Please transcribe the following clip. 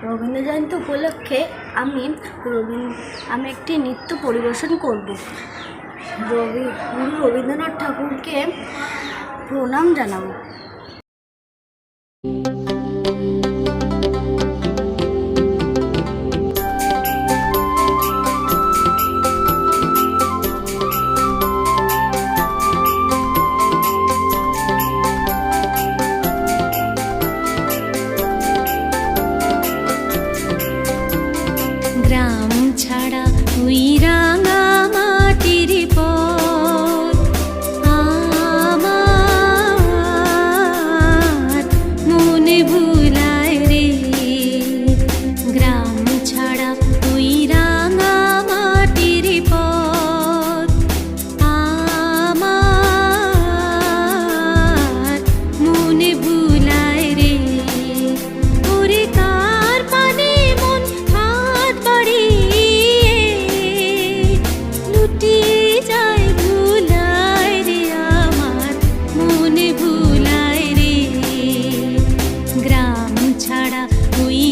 রবীন্দ্র জয়ন্তী উপলক্ষে আমি একটি নৃত্য পরিবেশন করব। গুরু রবীন্দ্রনাথ ঠাকুরকে প্রণাম জানাবো। গ্রাম ছাড়া ওই রাঙা মাটির পথ আমার মনে ভুলায় রে। গ্রাম ছাড়া ওই রাঙা মাটির পথ আমার মনে ভুলায় রে। ওরে কার পানে মন হাত বাড়িয়ে লুটিয়ে যায় ভুলায় রে, আমার মনে ভুলায় রে। গ্রাম ছাড়া ওই